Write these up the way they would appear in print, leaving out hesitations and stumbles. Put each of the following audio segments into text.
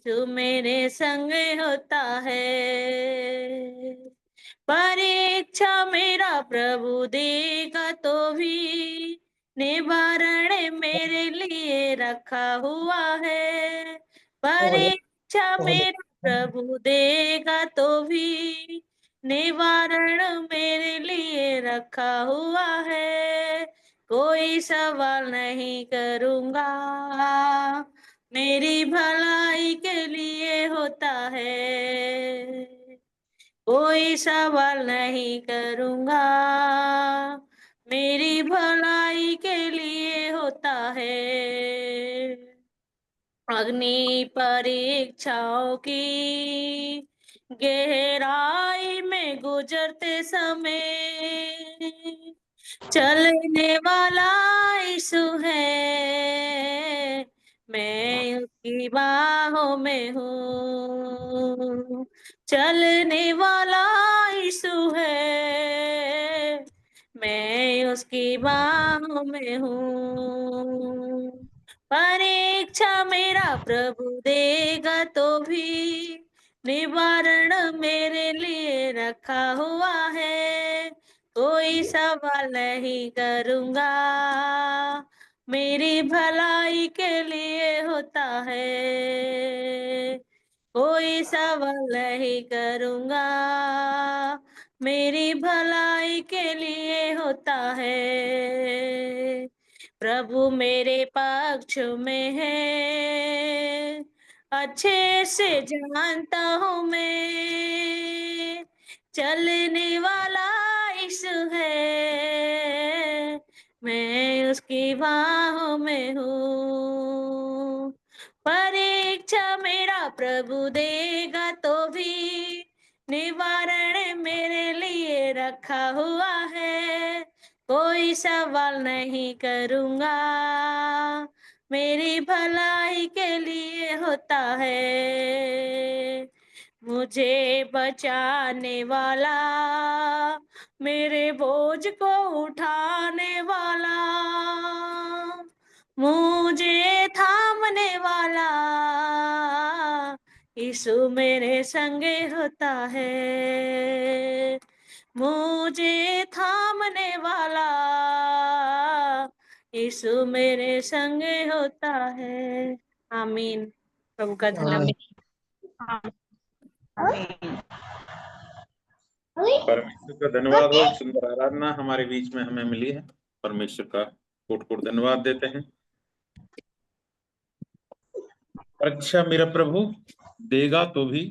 तू मेरे संग होता है। परीक्षा मेरा प्रभु देगा तो भी निवारण मेरे लिए रखा हुआ है। परीक्षा मेरा प्रभु देगा तो भी निवारण मेरे लिए रखा हुआ है। कोई सवाल नहीं करूंगा, मेरी भलाई के लिए होता है। कोई सवाल नहीं करूंगा, मेरी भलाई के लिए होता है। अग्नि परीक्षाओं की गहराई में गुजरते समय चलने वाला यीशु है, मैं उसकी बाहों में हूँ। चलने वाला यीशु है, मैं उसकी बाहों में हूँ। परीक्षा मेरा प्रभु देगा तो भी निवारण मेरे लिए रखा हुआ है। कोई सवाल नहीं करूंगा, मेरी भलाई के लिए होता है। कोई सवाल नहीं करूंगा, मेरी भलाई के लिए होता है। प्रभु मेरे पक्ष में है, अच्छे से जानता हूँ मैं। चलने वाला यीशु है, मैं उसकी बाहों में हूँ। परीक्षा मेरा प्रभु देगा तो भी निवारण मेरे लिए रखा हुआ है। कोई सवाल नहीं करूंगा, मेरी भलाई के लिए होता है। मुझे बचाने वाला, मेरे बोझ को उठाने वाला, मुझे थामने वाला यीशु मेरे संगे होता है। मुझे थामने वाला यीशु मेरे संगे होता है। आमीन। प्रभु का धन्यवाद। परमेश्वर का धन्यवाद हो, एक सुंदर आराधना हमारे बीच में हमें मिली है। परमेश्वर का कोट कोट धन्यवाद देते हैं। परीक्षा मेरा प्रभु देगा तो भी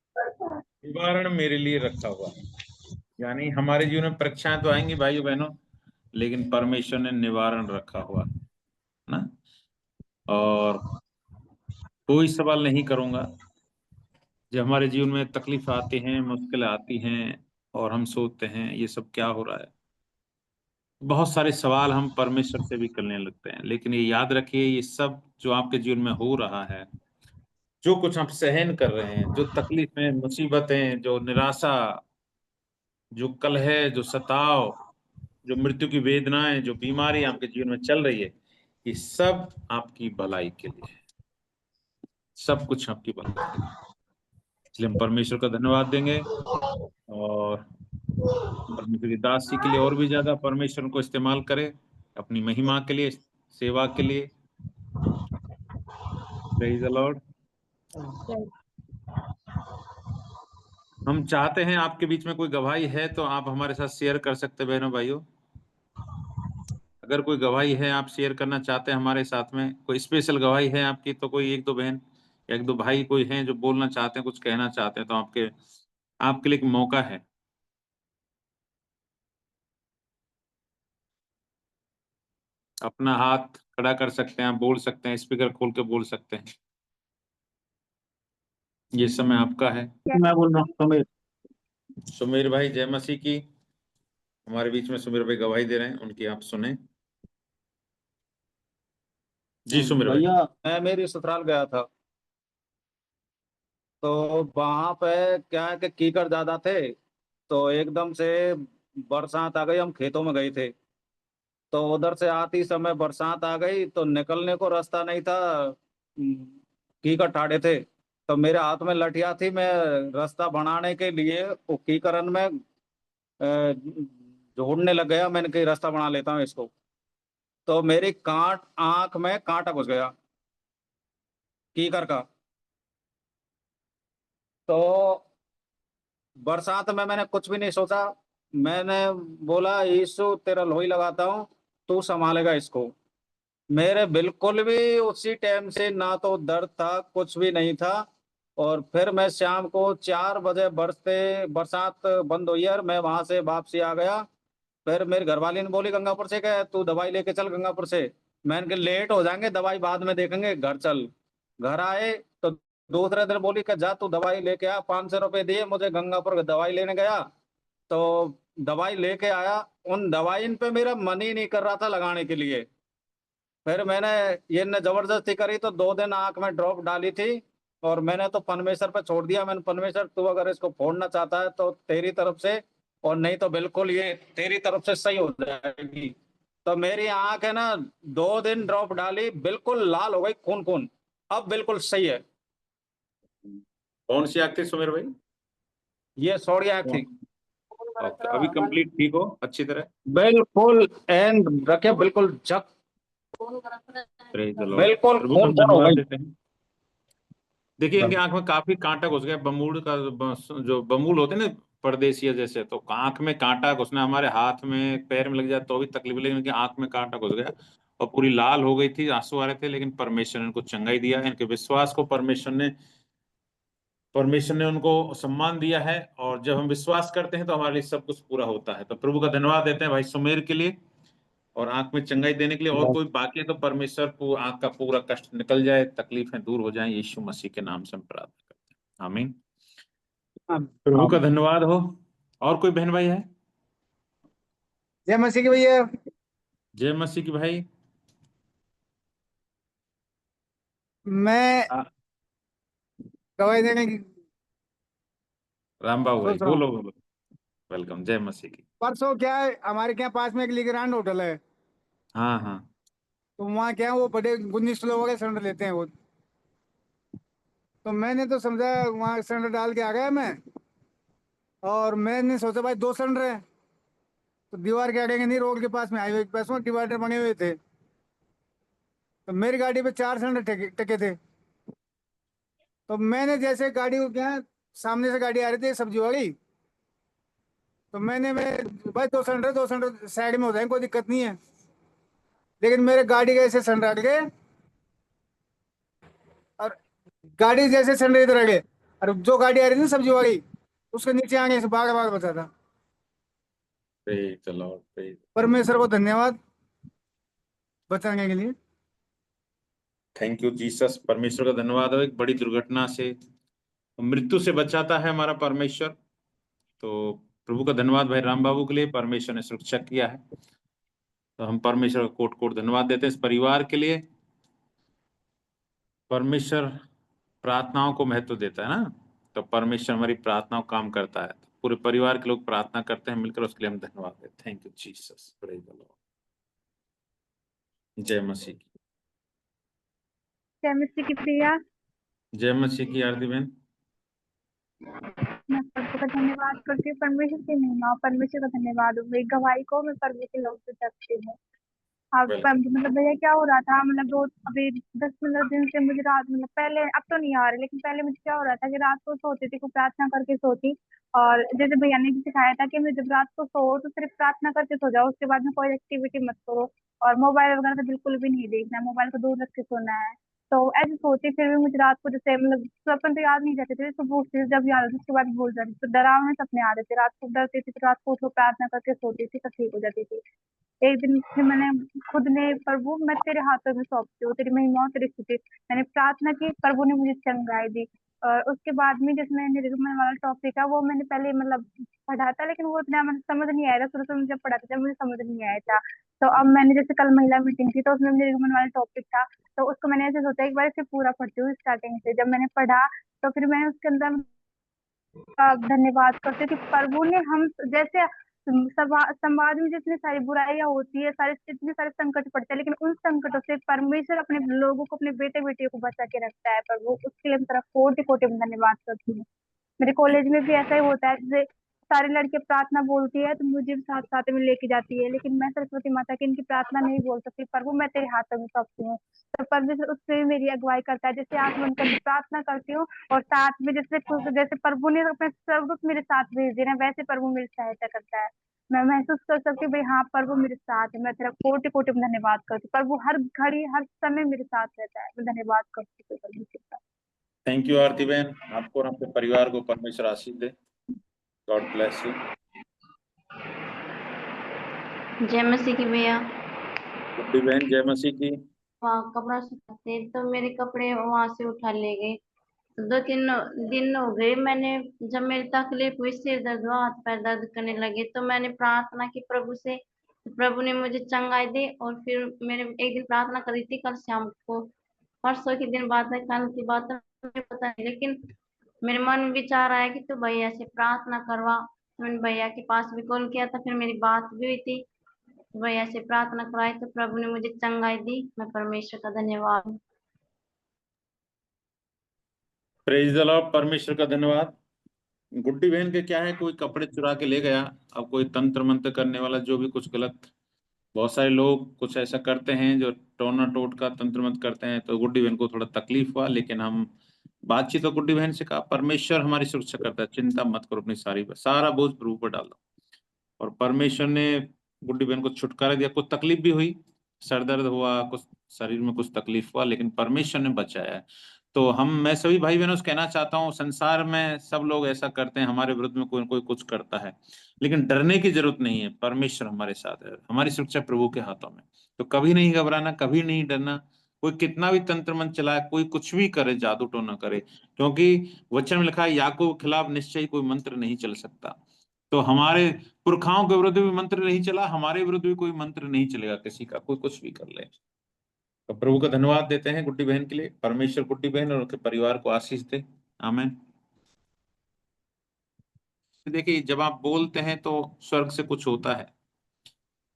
निवारण मेरे लिए रखा हुआ है। यानी हमारे जीवन में परीक्षाएं तो आएंगी भाइयों बहनों, लेकिन परमेश्वर ने निवारण रखा हुआ है ना। और कोई सवाल नहीं करूंगा। जब हमारे जीवन में तकलीफ आती हैं, मुश्किलें आती हैं और हम सोचते हैं ये सब क्या हो रहा है, बहुत सारे सवाल हम परमेश्वर से भी करने लगते हैं। लेकिन ये याद रखिए, ये सब जो आपके जीवन में हो रहा है, जो कुछ आप सहन कर रहे हैं, जो तकलीफें, मुसीबतें, जो निराशा, जो कलह, जो सताव, जो मृत्यु की वेदनाएं, जो बीमारी आपके जीवन में चल रही है, ये सब आपकी भलाई के लिए है। सब कुछ आपकी भलाई के लिए। इसलिए हम परमेश्वर का धन्यवाद देंगे और परमेश्वर की दासी के लिए और भी ज्यादा परमेश्वर को इस्तेमाल करें अपनी महिमा के लिए, सेवा के लिए। Praise the Lord. हम चाहते हैं आपके बीच में कोई गवाही है तो आप हमारे साथ शेयर कर सकते हैं बहनों भाइयों। अगर कोई गवाही है, आप शेयर करना चाहते हैं हमारे साथ में, कोई स्पेशल गवाही है आपकी, तो कोई एक दो बहन या एक दो भाई कोई हैं जो बोलना चाहते हैं, कुछ कहना चाहते हैं, तो आपके लिए एक मौका है। अपना हाथ खड़ा कर सकते हैं, आप बोल सकते हैं, स्पीकर खोल के बोल सकते हैं। ये समय आपका है। मैं बोल रहा हूँ सुमीर। सुमीर भाई, जय मसीह की। हमारे बीच में सुमीर भाई गवाही दे रहे हैं, उनकी आप सुने। जी सुमीर भाई। भैया मैं मेरी ससुराल गया था, तो वहां पे क्या है कि कीचड़ ज्यादा थे। तो एकदम से बरसात आ गई, हम खेतों में गए थे। तो उधर से आती समय बरसात आ गई तो निकलने को रास्ता नहीं था। कीचड़ ठाड़े थे। तो मेरे हाथ में लठिया थी, मैं रास्ता बनाने के लिए उक्कीकरण में जोड़ने लग गया। मैंने कही रास्ता बना लेता हूँ इसको, तो मेरी आंख में कांटा घुस गया कीकर का। तो बरसात में मैंने कुछ भी नहीं सोचा, मैंने बोला यीशु तेरा लोही लगाता हूँ, तू संभालेगा इसको। मेरे बिल्कुल भी उसी टाइम से ना तो दर्द था, कुछ भी नहीं था। और फिर मैं शाम को 4 बजे बरसात बंद हुई और मैं वहां से वापसी आ गया। फिर मेरी घरवाली ने बोली गंगापुर से, क्या तू दवाई लेके चल गंगापुर से। मैंने कहा लेट हो जाएंगे, दवाई बाद में देखेंगे, घर चल। घर आए तो दूसरे दिन बोली कि जा तू दवाई लेके आ। 500 रुपये दिए मुझे, गंगापुर दवाई लेने गया तो दवाई लेके आया। उन दवाई पे मेरा मन ही नहीं कर रहा था लगाने के लिए। फिर मैंने ये ने जबरदस्ती करी तो 2 दिन आंख में ड्रॉप डाली थी। और मैंने तो परमेश्वर पे छोड़ दिया। मैंने परमेश्वर तू अगर इसको फोड़ना चाहता है तो तेरी तरफ से, और नहीं तो बिल्कुल ये तेरी तरफ से सही हो जाएगी। तो मेरी आंख है ना, 2 दिन ड्रॉप डाली, बिल्कुल लाल हो गई, खून खून। अब बिल्कुल सही है। कौन सी आंख थी सुमेर भाई? ये सोड़ी आंख थी। ओके, अभी कंप्लीट ठीक हो अच्छी तरह? बिल्कुल एंड रखे, बिल्कुल जक, प्रेज द लॉर्ड। बिल्कुल प्रभु को खून खून हो धन्यवाद गई। देते हैं। देखिए इनकी आंख में काफी कांटा घुस गया, बमूड का जो बमूल होते हैं ना परदेसिया जैसे, तो आंख में कांटा घुसना, हमारे हाथ में पैर में लग जाए तो भी तकलीफ, लेकिन इनकी आंख में कांटा घुस गया और पूरी लाल हो गई थी, आंसू आ रहे थे, लेकिन परमेश्वर ने इनको चंगाई दिया। इनके विश्वास को परमेश्वर ने उनको सम्मान दिया है। और जब हम विश्वास करते हैं तो हमारे लिए सब कुछ पूरा होता है। तो प्रभु का धन्यवाद देते हैं भाई सुमेर के लिए और आंख में चंगाई देने के लिए। और कोई बाकी है तो परमेश्वर को आंख का पूरा कष्ट निकल जाए, तकलीफें दूर हो जाएं, यीशु मसीह के नाम से हम प्रार्थना करते हैं, आमीन। प्रभु का धन्यवाद हो। और कोई बहन भाई है? जय मसीह की भैया। जय मसीह की भाई। मैं हाँ, गवाही देने की राम बाबू भाई सोच रहा हूँ। बोलो बोलो। वेलकम, जय मसीह की। परसों क्या है, हमारे क्या पास में एक लीग्रांड होटल है, हाँ हाँ। तो वहाँ क्या है, वो बड़े 19 लोगों के सिलेंडर लेते हैं वो। तो मैंने तो समझा वहाँ सिलेंडर डाल के आ गया मैं, और मैंने सोचा भाई 2 सिलेंडर है तो दीवार के आगे नहीं, रोड के पास में हाईवे के पास में डिवाइडर बने हुए थे। तो मेरी गाड़ी पे 4 सिलेंडर टके थे। तो मैंने जैसे गाड़ी को क्या, सामने से गाड़ी आ रही थी सब्जी वाली, तो मैं भाई 2 सिलेंडर साइड में हो जाए, कोई दिक्कत नहीं है। लेकिन मेरे गाड़ी के ऐसे सिलेंडर हट गए, और गाड़ी जैसे सिलेंडर इधर आ गए, और जो गाड़ी आ रही थी ना सब्जी वाली, उसके नीचे आने से भाग भाग बचा था। Praise the Lord, praise. परमेश्वर को धन्यवाद बचाने के लिए। Thank you Jesus. परमेश्वर का धन्यवाद हो, एक बड़ी दुर्घटना से, मृत्यु से बचाता है हमारा परमेश्वर। तो प्रभु का धन्यवाद भाई राम बाबू के लिए, परमेश्वर ने सुरक्षा किया है। तो हम परमेश्वर का कोट कोट धन्यवाद देते हैं इस परिवार के लिए। परमेश्वर प्रार्थनाओं को महत्व देता है ना, तो परमेश्वर हमारी प्रार्थनाओं काम करता है। तो पूरे परिवार के लोग प्रार्थना करते हैं मिलकर, उसके लिए हम धन्यवाद देते हैं। Thank you Jesus, praise the Lord. जय मसीह की। जय मसीह की प्रिया। जय मसीह की आरती बहन। मैं प्रभु का धन्यवाद करती हूँ, परमेश्वर की महिमा और परमेश्वर का धन्यवाद हो। मेरी गवाही को मैं परमेश्वर लोग से रखती हूँ। अब वेलकम। मतलब भैया क्या हो रहा था, मतलब दो अभी 10-15 दिन से मुझे रात, मतलब पहले, अब तो नहीं आ रही, लेकिन पहले मुझे क्या हो रहा था कि रात को सोती थी, को प्रार्थना करके सोती। और जैसे भैया ने भी सिखाया था कि मैं जब रात को सो तो सिर्फ प्रार्थना करके सो जाओ, उसके बाद में कोई एक्टिविटी मत करो, और मोबाइल वगैरह तो बिल्कुल भी नहीं देखना है, मोबाइल को दूर रख के सोना है। तो ऐसे सोती, फिर भी मुझे रात को जैसे मतलब सपन तो याद नहीं रहते थे, सुबह उठती थी, जब याद होती उसके बाद भूल जाती थी, तो डरावने सपने आ रहे थे, रात को डरती थी, तो रात को उठ के प्रार्थना करके सोती थी तो ठीक हो जाती थी। एक दिन फिर मैंने खुद ने, प्रभु मैं तेरे हाथों में सौंपती हूँ, तेरी महिमा और तेरी स्तुति, मैंने प्रार्थना की, प्रभु ने मुझे चंगाई दी। और उसके बाद में जिसमें निर्गमन वाला टॉपिक है वो मैंने पहले मतलब पढ़ा था, लेकिन वो इतना मतलब समझ नहीं आया था, शुरू से जब पढ़ा था मुझे समझ नहीं आया था। तो अब मैंने जैसे कल महिला मीटिंग थी तो उसमें निर्गमन वाला टॉपिक था, तो उसको मैंने ऐसे सोचा एक बार इसे पूरा पढ़ती हूँ स्टार्टिंग से। जब मैंने पढ़ा तो फिर मैंने उसके अंदर धन्यवाद करते कि प्रभु ने हम जैसे समाज में जितनी सारी बुराइयां होती है, सारे इतने सारे संकट पड़ते हैं, लेकिन उन संकटों से परमेश्वर अपने लोगों को, अपने बेटे बेटियों को बचा के रखता है। पर वो उसके लिए मैं तेरा कोटि कोटि धन्यवाद करती हूँ। मेरे कॉलेज में भी ऐसा ही होता है, जैसे सारी लड़कियां प्रार्थना बोलती है तो मुझे भी साथ साथ में लेके जाती है, लेकिन मैं सरस्वती माता की इनकी प्रार्थना नहीं बोल सकती। प्रभु मैं तेरे हाथों में सौंपती हूँ। तो परमेश्वर उससे भी मेरी अगुवाई करता है। जैसे आंख बंद करके प्रार्थना करती हूँ और साथ में जैसे प्रभु ने अपने स्वर्गदूत मेरे साथ भेज दिया ना, वैसे प्रभु मेरी सहायता करता है। मैं महसूस कर सकती हूँ भाई हाँ प्रभु मेरे साथ है। मैं तेरा कोटि कोटि धन्यवाद करती हूँ। प्रभु हर घड़ी हर समय मेरे साथ रहता है। मैं धन्यवाद करती हूँ परमेश्वर का। थैंक यू आरती बहन, आपको और आपके परिवार को परमेश्वर आशीष दे। God bless you. जय मसीह की भैया। गुड्डी बहन जय मसीह की। वहाँ कपड़ा सुखाते तो मेरे कपड़े वहां से उठा ले गए। तो 2-3 दिन हो गए, मैंने जब मेरी तकलीफ हुई, सिर दर्द हुआ, हाथ पैर दर्द करने लगे, तो मैंने प्रार्थना की प्रभु से। तो प्रभु ने मुझे चंगाई दी। और फिर मैंने एक दिन प्रार्थना करी थी कल शाम को, परसों के दिन बात है, कल की बात है मुझे पता नहीं, लेकिन मेरे मन में विचार आया कि तू भैया से प्रार्थना करवा। मैंने भैया के पास भी कॉल किया था, फिर मेरी बात भी हुई थी, भैया से प्रार्थना कराई तो प्रभु ने मुझे चंगाई दी। मैं परमेश्वर का धन्यवाद। प्रेज द लॉर्ड, परमेश्वर का धन्यवाद। गुड्डी बहन के क्या है, कोई कपड़े चुरा के ले गया। अब कोई तंत्र मंत्र करने वाला जो भी कुछ गलत, बहुत सारे लोग कुछ ऐसा करते हैं जो टोना टोट का तंत्र मंत्र करते हैं। तो गुड्डी बहन को थोड़ा तकलीफ हुआ, लेकिन हम बातचीत तो गुड्डी बहन से कहा परमेश्वर हमारी सुरक्षा करता है, चिंता मत करो, अपनी सारा बोझ प्रभु पर डाल दो। और परमेश्वर ने गुड्डी बहन को छुटकारा दिया। कुछ तकलीफ भी हुई, सर दर्द हुआ, कुछ शरीर में कुछ तकलीफ हुआ, लेकिन परमेश्वर ने बचाया है। तो मैं सभी भाई बहनों से कहना चाहता हूँ, संसार में सब लोग ऐसा करते हैं, हमारे विरुद्ध में कोई न कोई कुछ करता है, लेकिन डरने की जरूरत नहीं है। परमेश्वर हमारे साथ है, हमारी सुरक्षा प्रभु के हाथों में। तो कभी नहीं घबराना, कभी नहीं डरना। कोई कितना भी तंत्र मंत्र चलाए, कोई कुछ भी करे, जादू टोना करे, क्योंकि वचन में लिखा है याकूब के खिलाफ निश्चय कोई मंत्र नहीं चल सकता। तो हमारे पुरखाओं के विरुद्ध भी मंत्र नहीं चला, हमारे विरुद्ध भी कोई मंत्र नहीं चलेगा किसी का, कोई कुछ भी कर ले। तो प्रभु का धन्यवाद देते हैं गुड्डी बहन के लिए। परमेश्वर गुड्डी बहन और उनके परिवार को आशीष दे, आमीन। देखिए, जब आप बोलते हैं तो स्वर्ग से कुछ होता है।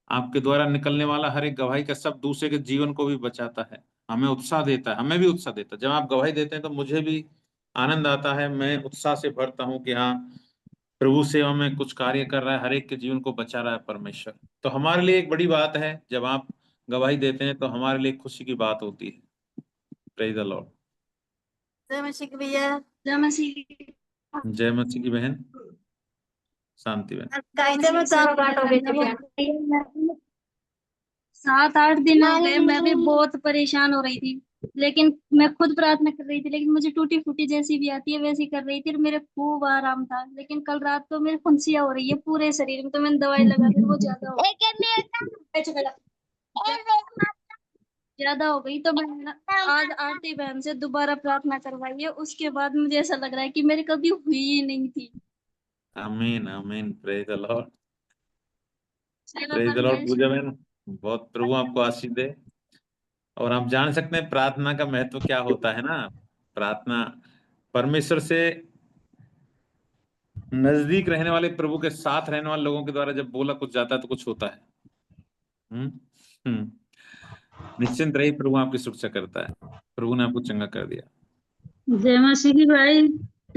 आपके द्वारा निकलने वाला हर एक गवाही का शब्द दूसरे के जीवन को भी बचाता है, हमें उत्साह देता है, हमें भी उत्साह देता है। जब आप गवाही देते हैं तो मुझे भी आनंद आता है, मैं उत्साह से भरता हूँ कि हाँ, प्रभु सेवा में कुछ कार्य कर रहा है, हर एक के जीवन को बचा रहा है परमेश्वर। तो हमारे लिए एक बड़ी बात है, जब आप गवाही देते हैं तो हमारे लिए खुशी की बात होती है। Praise the Lord. जय मसीह की भैया। जय मसीह। जय मसीह की बहन शांति बहन। कायदे में 4 हो गए थे। 7-8 दिन हो गए, मैं भी बहुत परेशान हो रही थी, लेकिन मैं खुद प्रार्थना कर रही थी, लेकिन मुझे टूटी फूटी जैसी भी आती है वैसी कर रही थी, और मेरे खूब आराम था। लेकिन कल रात तो मेरी फुंसियां हो रही है पूरे शरीर में, तो मैंने दवाई लगा दी, वो ज्यादा हो गई। तो मैंने आज आरती बहन से दोबारा प्रार्थना करवाई है, उसके बाद मुझे ऐसा लग रहा है कि मेरी कभी हुई ही नहीं थी। आमीन आमीन। Praise the Lord, praise the Lord. Puja बहन, बहुत प्रभु आपको आशीष दे। और आप जान सकते हैं प्रार्थना का महत्व क्या होता है ना। प्रार्थना परमेश्वर से नजदीक रहने वाले, प्रभु के साथ रहने वाले लोगों के द्वारा जब बोला कुछ जाता है तो कुछ होता है। निश्चिंत रही, प्रभु आपकी सुरक्षा करता है। प्रभु ने आपको चंगा कर दिया। जय मसीह की भाई।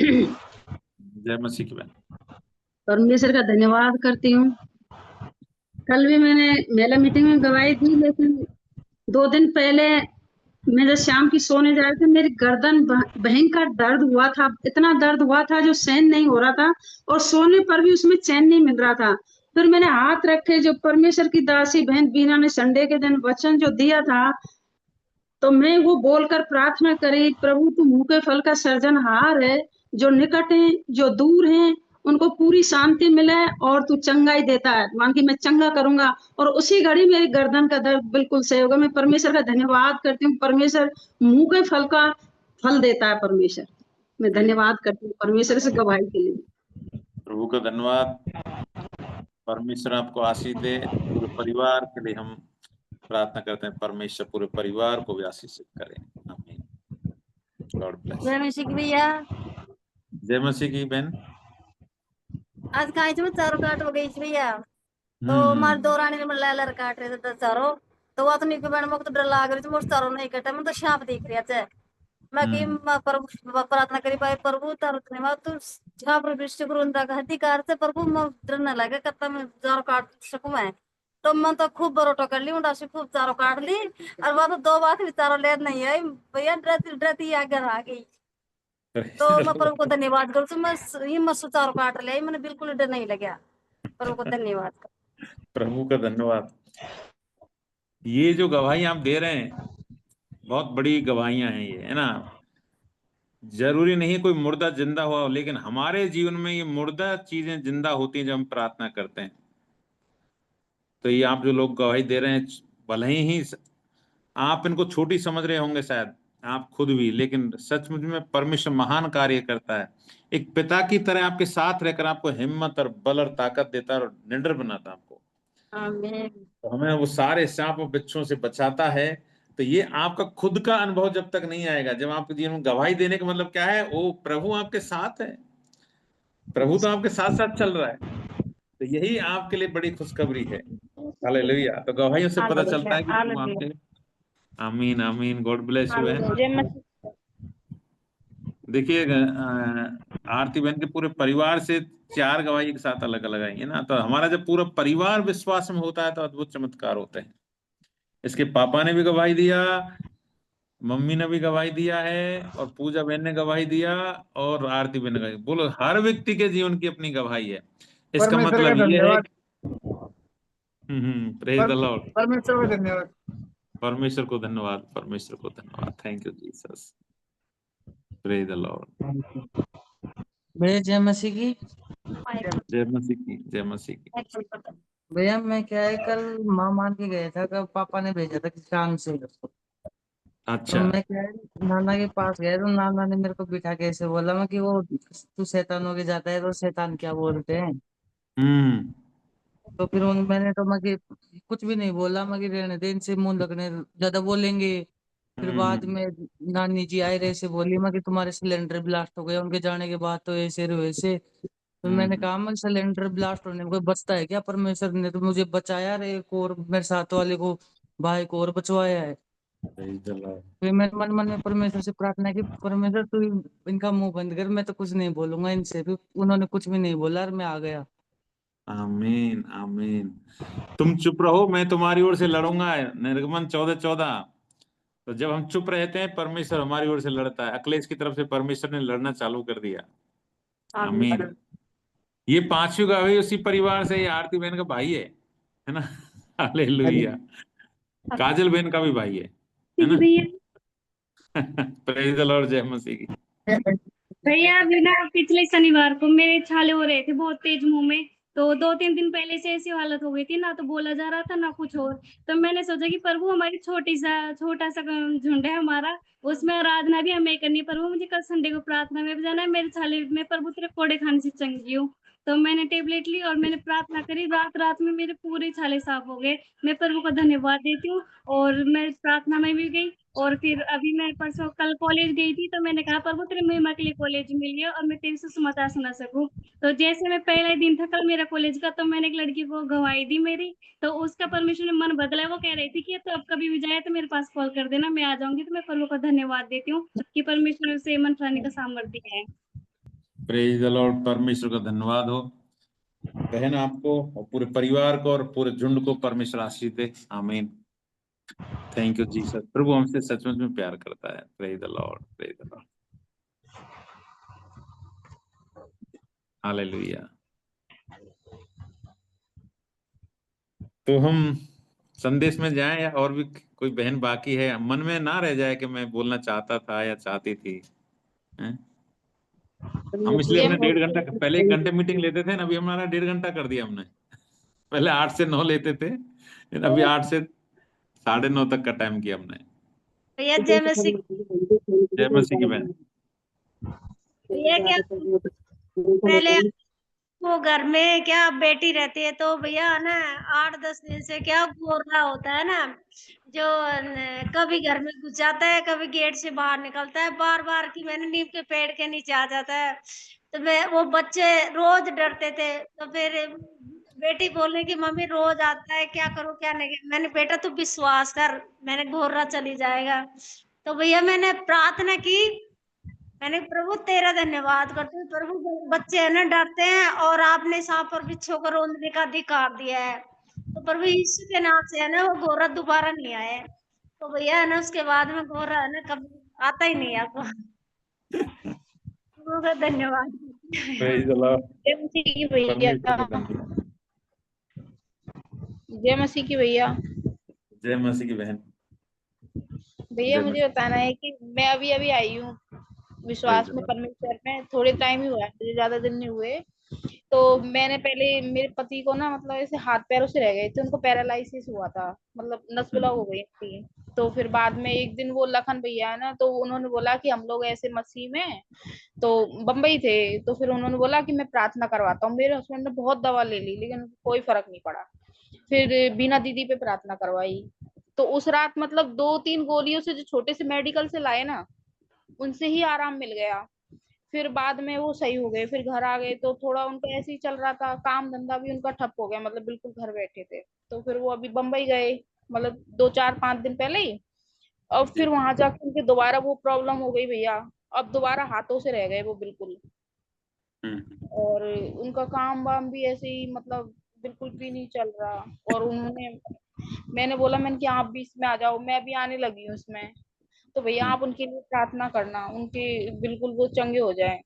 जय मसीह की बहन। परमेश्वर का धन्यवाद करती हूँ। कल भी मैंने मेला मीटिंग में गवाही दी, लेकिन 2 दिन पहले मैं जब शाम की सोने जा रही थी, मेरी गर्दन भयंकर दर्द हुआ था, इतना दर्द हुआ था जो सहन नहीं हो रहा था, और सोने पर भी उसमें चैन नहीं मिल रहा था। फिर मैंने हाथ रखे, जो परमेश्वर की दासी बहन बीना ने संडे के दिन वचन जो दिया था, तो मैं वो बोलकर प्रार्थना करी, प्रभु तू मुंह के फल का सर्जनहार है, जो निकट है जो दूर है उनको पूरी शांति मिले, और तू चंगाई देता है, मान की मैं चंगा करूंगा। और उसी घड़ी मेरी गर्दन का दर्द बिल्कुल सही होगा। मैं परमेश्वर का धन्यवाद करती हूँ, परमेश्वर मुंह के फल का फल देता है परमेश्वर। मैं धन्यवाद करती हूँ परमेश्वर से गवाही के लिए। प्रभु का धन्यवाद। परमेश्वर आपको आशीष दे। पूरे परिवार के लिए हम प्रार्थना करते हैं, परमेश्वर पूरे परिवार को भी आशीषित करे, आमीन। God bless. जय मसीह की भैया। जय मसीह की बहन। आज कांच में चारों काट हो गई थी भैया। तो हमारे दो रानी ने मतलब लर काट रहे थे चारों। तो वो तो नहीं बहन मुझे तो डर लग रही थी, मुझे चारों नहीं कटा, मैं तो सांप देख रही थे। मैं कि प्रभु प्रार्थना करी भाई प्रभु तारो धन्यवाद तू जहाँ पर दृष्टि करूँ तक अधिकार से प्रभु मैं डर न लगे कत्ता मैं चारों काट सकूं मैं। तो मैं तो खूब बरोटो कर ली उड़ा से खूब चारों काट ली। और वो तो दो बात भी चारों ले नहीं आई भैया, डरती डरती आगे आ गई। तो मैं प्रभु को धन्यवाद करूँ, मैं हिम्मत से चारों काट ले, मैंने बिल्कुल डर नहीं लगा। प्रभु को धन्यवाद। प्रभु का धन्यवाद। ये जो गवाही आप दे रहे हैं बहुत बड़ी गवाहियां हैं ये, है ना। जरूरी नहीं कोई मुर्दा जिंदा हुआ हो, लेकिन हमारे जीवन में ये मुर्दा चीजें जिंदा होती हैं जब हम प्रार्थना करते हैं। तो ये आप जो लोग गवाही दे रहे हैं, भले ही आप इनको छोटी समझ रहे होंगे शायद आप खुद भी, लेकिन सचमुच में परमेश्वर महान कार्य करता है। एक पिता की तरह आपके साथ रहकर आपको हिम्मत और बल और ताकत देता है और निडर बनाता है आपको। आमीन। तो हमें वो सारे सांप और बिच्छों से बचाता है। तो ये आपका खुद का अनुभव जब तक नहीं आएगा, जब आपके जीवन में गवाही देने का मतलब क्या है, वो प्रभु आपके साथ है, प्रभु तो आपके साथ साथ चल रहा है। तो यही आपके लिए बड़ी खुशखबरी है। हालेलुया। तो गवाहियों से पता चलता है कि प्रभु आपके। आमीन आमीन। गॉड ब्लेस यू है। देखिए आरती बहन के पूरे परिवार से 4 गवाही एक साथ अलग अलग आई है ना। तो हमारा जब पूरा परिवार विश्वास में होता है तो अद्भुत चमत्कार होते हैं। इसके पापा ने भी गवाही दिया, मम्मी ने भी गवाही दिया है, और पूजा बहन ने गवाही दिया, और आरती बहन ने गवाही। बोलो, हर व्यक्ति के जीवन की अपनी गवाही है। इसका परमेश्वर का मतलब ये है धन्यवाद। कि प्रेज द लॉर्ड। परमेश्वर का धन्यवाद। परमेश्वर को धन्यवाद, परमेश्वर को धन्यवाद। Thank you Jesus. Praise the Lord. भैया जय मसीह की। जय मसीह की, जय मसीह की। भैया मैं क्या है, कल माँ मान के गया था, कल पापा ने भेजा था किसान से। तो अच्छा। मैं क्या है, नाना के पास गया तो नाना ने मेरे को बिठा के ऐसे बोला मैं कि वो तू शैतानों के जाता है तो शैतान क्या बोलते हैं। हम्म तो फिर मैंने तो मैं कि कुछ भी नहीं बोला, मैं कि रहने दे, इनसे मुंह लगने ज्यादा बोलेंगे। फिर बाद हम्म में नानी जी आए रहे से बोली मैं कि तुम्हारे सिलेंडर ब्लास्ट हो गए, उनके जाने के बाद तो ऐसे वैसे। तो मैंने हम्म। कहा मैं सिलेंडर ब्लास्ट होने में कोई बचता है क्या, परमेश्वर ने तो मुझे बचाया रे, एक और मेरे साथ वाले को भाई को और बचवाया है। Praise the Lord. फिर मैंने मन मन में परमेश्वर से प्रार्थना की, परमेश्वर तू इनका मुंह बंद कर, मैं तो कुछ नहीं बोलूंगा इनसे। फिर उन्होंने कुछ भी नहीं बोला और मैं आ गया। आमीन आमीन। तुम चुप रहो, मैं तुम्हारी ओर से लड़ूंगा। निर्गमन 14:14। तो जब हम चुप रहते हैं परमेश्वर हमारी ओर से लड़ता है। अखिलेश की तरफ से परमेश्वर ने लड़ना चालू कर दिया। आमीन। ये 5वीं गवाही उसी परिवार से, ये आरती बहन का भाई है ना। हालेलुया। काजल बहन का भी भाई है ना। Praise the Lord. जय मसीह की। भैया अभी ना पिछले शनिवार को मेरे छाले हो रहे थे बहुत तेज मुंह में। तो 2-3 दिन पहले से ऐसी हालत हो गई थी, ना तो बोला जा रहा था ना कुछ और। तो मैंने सोचा कि प्रभु हमारी छोटा सा झुंड है हमारा, उसमें आराधना भी हमें करनी है। प्रभु मुझे कल संडे को प्रार्थना में भी जाना है, मेरे छाले में प्रभु तेरे कोड़े खाने से चंगी हूँ। तो मैंने टेबलेट ली और मैंने प्रार्थना करी, रात रात में मेरे पूरे छाले साफ हो गए। मैं प्रभु को धन्यवाद देती हूँ। और मैं प्रार्थना में भी गई, और फिर अभी मैं परसों कल कॉलेज गई थी, तो मैंने कहा प्रभु तेरे महिमा के लिए कॉलेज मिल गया और मैं तेरे से समाचार सुना सकूं। तो जैसे मैं पहला दिन था कल मेरा कॉलेज का, तो मैंने एक लड़की को गवाही दी मेरी। तो उसका परमेश्वर ने मन बदला, वो कह रही थी कि तो अब कभी भी जाए तो मेरे पास कॉल कर देना, मैं आ जाऊंगी। तो मैं प्रभु को धन्यवाद देती हूँ कि परमेश्वर से मन कराने का सामर्थ्य है। Praise the Lord. परमेश्वर का धन्यवाद हो बहन, आपको और पूरे परिवार को और पूरे झुंड को परमेश्वर आशीष दे। आमीन। Thank you Jesus. प्रभु हमसे सचमुच में प्यार करता है। Praise the Lord, praise the Lord. Hallelujah. तो हम संदेश में जाएं, या और भी कोई बहन बाकी है? मन में ना रह जाए कि मैं बोलना चाहता था या चाहती थी, हैं? हम इसलिए अपने 1.5 घंटा पहले 1 घंटे मीटिंग लेते थे ना, अभी हमारा 1.5 घंटा कर दिया हमने। पहले 8 से 9 लेते थे, लेकिन अभी 8 से 9:30 तक का टाइम किया हमने। भैया जय मसीह। जय मसीह की बहन। भैया क्या पहले वो घर में क्या बेटी रहती है तो भैया ना 8-10 दिन से क्या गोरा होता है ना, जो कभी घर में घुस जाता है, कभी गेट से बाहर निकलता है, बार बार की मैंने नीम के पेड़ के नीचे आ जाता है। तो मैं वो बच्चे रोज डरते थे। तो फिर बेटी बोले कि मम्मी रोज आता है, क्या करूं क्या नहीं। मैंने बेटा तू विश्वास कर, मैंने घोरा चली जाएगा। तो भैया मैंने प्रार्थना की, मैंने प्रभु तेरा धन्यवाद करती हूँ प्रभु, बच्चे है ना डरते हैं और आपने सांप और बिच्छू को रोंदने का अधिकार दिया है। तो प्रभु यीशु के नाम से है ना वो घोरा दोबारा नहीं आए। तो भैया है ना उसके बाद में घोरा है ना कभी आता ही नहीं आपको। बहुत धन्यवाद। Praise the Lord. जय मसीह की भैया। परमेश्वर का धन्यवाद। जय मसीह की भैया। जय मसीह की बहन। भैया जय मुझे मसीह। बताना है कि मैं अभी अभी आई हूँ विश्वास Praise the में, Lord. परमेश्वर में थोड़े टाइम ही हुआ है, मुझे ज्यादा दिन नहीं हुए। तो मैंने पहले मेरे पति को ना मतलब ऐसे हाथ पैरों से रह गए थे, उनको पैरालिसिस हुआ था, मतलब नस ब्लॉक हो गई थी। तो फिर बाद में एक दिन वो लखन भैया है ना, तो उन्होंने बोला कि हम लोग ऐसे मसीह में, तो बम्बई थे, तो फिर उन्होंने बोला कि मैं प्रार्थना करवाता हूँ। मेरे हस्बैंड ने बहुत दवा ले ली लेकिन कोई फर्क नहीं पड़ा। फिर बीना दीदी पे प्रार्थना करवाई, तो उस रात मतलब 2-3 गोलियों से जो छोटे से मेडिकल से लाए ना, उनसे ही आराम मिल गया। फिर बाद में वो सही हो गए, फिर घर आ गए। तो थोड़ा उनका ऐसे ही चल रहा था, काम धंधा भी उनका ठप हो गया, मतलब बिल्कुल घर बैठे थे। तो फिर वो अभी बम्बई गए, मतलब 2-4-5 दिन पहले ही। और जी। फिर वहां जाके उनके दोबारा वो प्रॉब्लम हो गई भैया, अब दोबारा हाथों से रह गए वो बिल्कुल। और उनका काम वाम भी ऐसे ही मतलब बिल्कुल भी नहीं चल रहा। और मैंने बोला, मैंने कि आप भी इसमें आ जाओ, मैं अभी आने लगी हूँ इसमें। तो भैया आप उनके लिए प्रार्थना करना, उनके बिल्कुल वो चंगे हो जाए।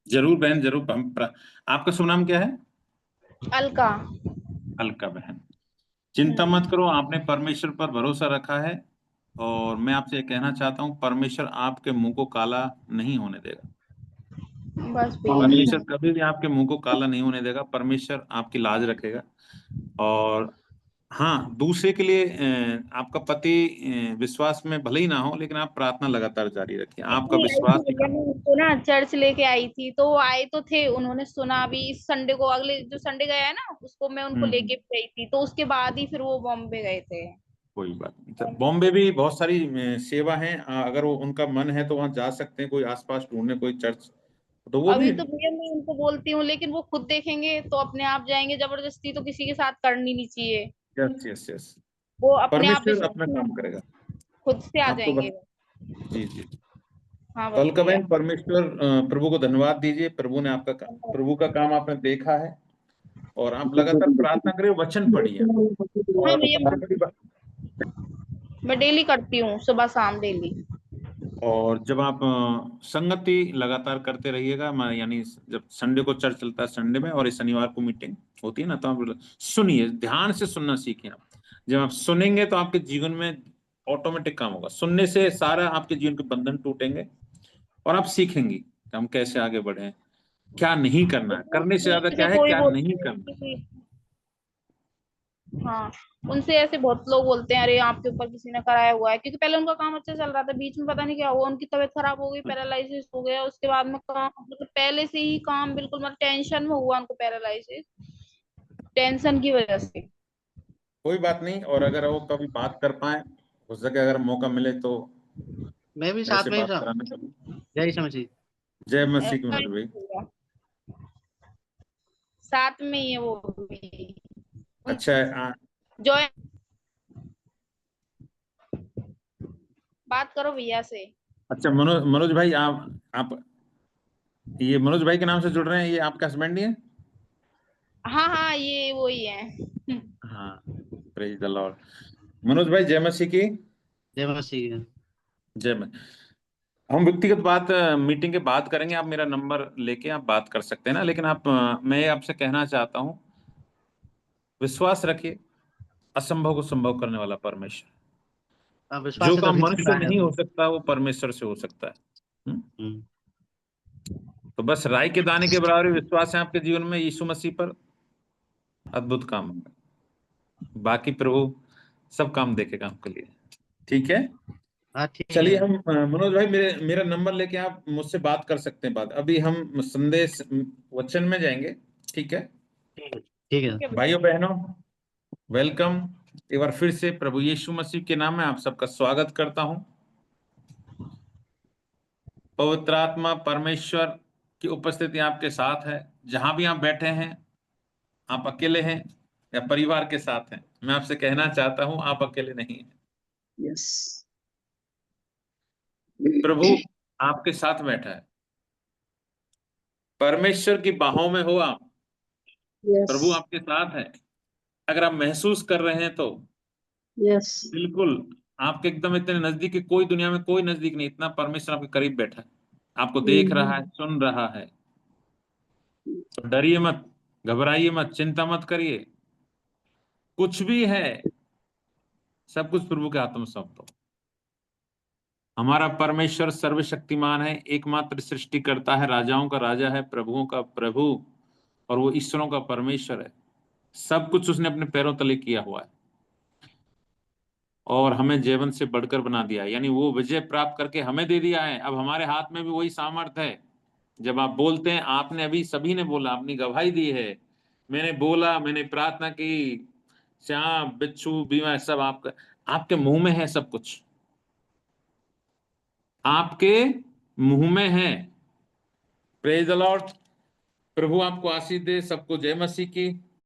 जरूर बहन, जरूर। आपका शुभ नाम क्या है? अलका। अलका बहन। चिंता मत करो, आपने परमेश्वर पर भरोसा रखा है। और मैं आपसे ये कहना चाहता हूँ, परमेश्वर आपके मुंह को काला नहीं होने देगा। बस भैया। परमेश्वर कभी भी आपके मुंह को काला नहीं होने देगा। परमेश्वर आपकी लाज रखेगा। और हाँ, दूसरे के लिए आपका पति विश्वास में भले ही ना हो, लेकिन आप प्रार्थना लगातार जारी रखिए। आपका नहीं, आई थी विश्वास ही भैया, काम। मैं उनको ना चर्च लेके आई थी, तो वो आए तो थे, उन्होंने सुना भी। इस संडे को, अगले जो संडे गया है ना, उसको मैं उनको लेके गई थी, तो उसके बाद ही फिर वो बॉम्बे गए थे। कोई बात नहीं। तो बॉम्बे भी बहुत सारी सेवा है, अगर वो उनका मन है तो वहाँ जा सकते हैं। कोई आसपास ढूंढने कोई चर्च, तो वो भी। अभी तो भैया मैं उनको बोलती हूँ, लेकिन वो खुद देखेंगे तो अपने आप जाएंगे। जबरदस्ती तो किसी के साथ करनी नहीं चाहिए। Yes yes yes. वो अपने आप परमेश्वर अपना विश्वास काम करेगा। खुद से आ आपको जाएंगे। जी जी। हाँ तो बस अलका भैया। बहन, परमेश्वर प्रभु को धन्यवाद दीजिए। प्रभु ने आपका प्रभु का काम आपने देखा है। और आप लगातार प्रार्थना करें, वचन पढ़िए। हाँ और भैया, सबसे बड़ी बात, मैं डेली करती हूँ, सुबह शाम डेली। और जब आप संगति लगातार करते रहिएगा, यानी जब संडे को चर्च चलता है, संडे में, और इस शनिवार को मीटिंग होती है ना, तो आप सुनिए, ध्यान से सुनना सीखें आप। जब आप सुनेंगे तो आपके जीवन में ऑटोमेटिक काम होगा। सुनने से सारा आपके जीवन के बंधन टूटेंगे और आप सीखेंगे कि हम कैसे आगे बढ़े, क्या नहीं करना है। करने से ज्यादा जैसे क्या है, कोई क्या नहीं बोलता है करना। कि हाँ, उनसे ऐसे बहुत लोग बोलते हैं, अरे आपके ऊपर किसी ने कराया हुआ है, क्योंकि पहले उनका काम अच्छा चल रहा था, बीच में पता नहीं क्या हुआ, उनकी तबीयत खराब हो गई, पैरालिसिस हो गया। उसके बाद में काम, मतलब पहले से ही काम बिल्कुल, मतलब टेंशन में हुआ उनको पैरालिसिस, टेंशन की वजह से। कोई बात नहीं। और अगर वो कभी बात कर पाए, हो सके अगर मौका मिले तो मैं भी मेरे साथ से में ही बात था। कराना कभी। जय ईसा मसीह। जय मसीह की मनोज भाई। साथ में ही है वो भी। अच्छा है। जो बात करो भैया से। अच्छा, मनोज मनोज भाई, आप ये मनोज भाई के नाम से जुड़ रहे हैं, ये आपका हस्बैंड ही है? हाँ हाँ, ये वो ही है। हाँ। Praise the Lord. मनोज भाई, जय मसीह की। जय मसीह। जय मसीह। हम व्यक्तिगत बात मीटिंग के बाद करेंगे। आप मेरा नंबर लेके आप बात कर सकते हैं ना, लेकिन मैं आपसे कहना चाहता हूँ, विश्वास रखिए, असंभव को संभव करने वाला परमेश्वर। विश्वास जो से काम तभी मनुष्य चला से है। नहीं हो सकता वो परमेश्वर से हो सकता है। तो बस राई के दाने के बराबर विश्वास है आपके जीवन में यीशु मसीह पर, अद्भुत काम होगा। बाकी प्रभु सब काम देखेगा आपके लिए। ठीक है। हाँ ठीक चलिए, है। हम मनोज भाई, मेरा नंबर लेके आप मुझसे बात कर सकते हैं। बात अभी हम संदेश वचन में जाएंगे। ठीक है ठीक है। भाइयों बहनों, वेलकम। एक बार फिर से प्रभु यीशु मसीह के नाम में आप सबका स्वागत करता हूं। पवित्र आत्मा परमेश्वर की उपस्थिति आपके साथ है। जहां भी आप बैठे हैं, आप अकेले हैं या परिवार के साथ हैं, मैं आपसे कहना चाहता हूं आप अकेले नहीं हैं। यस प्रभु आपके साथ बैठा है। परमेश्वर की बाहों में हो आप, यस प्रभु आपके साथ है। अगर आप महसूस कर रहे हैं तो यस बिल्कुल आपके एकदम इतने नजदीक, कोई दुनिया में कोई नजदीक नहीं, इतना परमेश्वर आपके करीब बैठा है, आपको देख रहा है, सुन रहा है। तो डरिए मत, घबराइए मत, चिंता मत करिए। कुछ भी है सब कुछ प्रभु के हाथों में सौंप दो। हमारा परमेश्वर सर्वशक्तिमान है, एकमात्र सृष्टि करता है, राजाओं का राजा है, प्रभुओं का प्रभु, और वो ईश्वरों का परमेश्वर है। सब कुछ उसने अपने पैरों तले किया हुआ है और हमें जीवन से बढ़कर बना दिया है। यानी वो विजय प्राप्त करके हमें दे दिया है। अब हमारे हाथ में भी वही सामर्थ्य है। जब आप बोलते हैं, आपने अभी सभी ने बोला, अपनी गवाही दी है, मैंने बोला, मैंने प्रार्थना की, सांप बिच्छू बीमा सब आपके मुंह में है। सब कुछ आपके मुंह में है। Praise the Lord. प्रभु आपको आशीष दे। सबको जय मसीह की।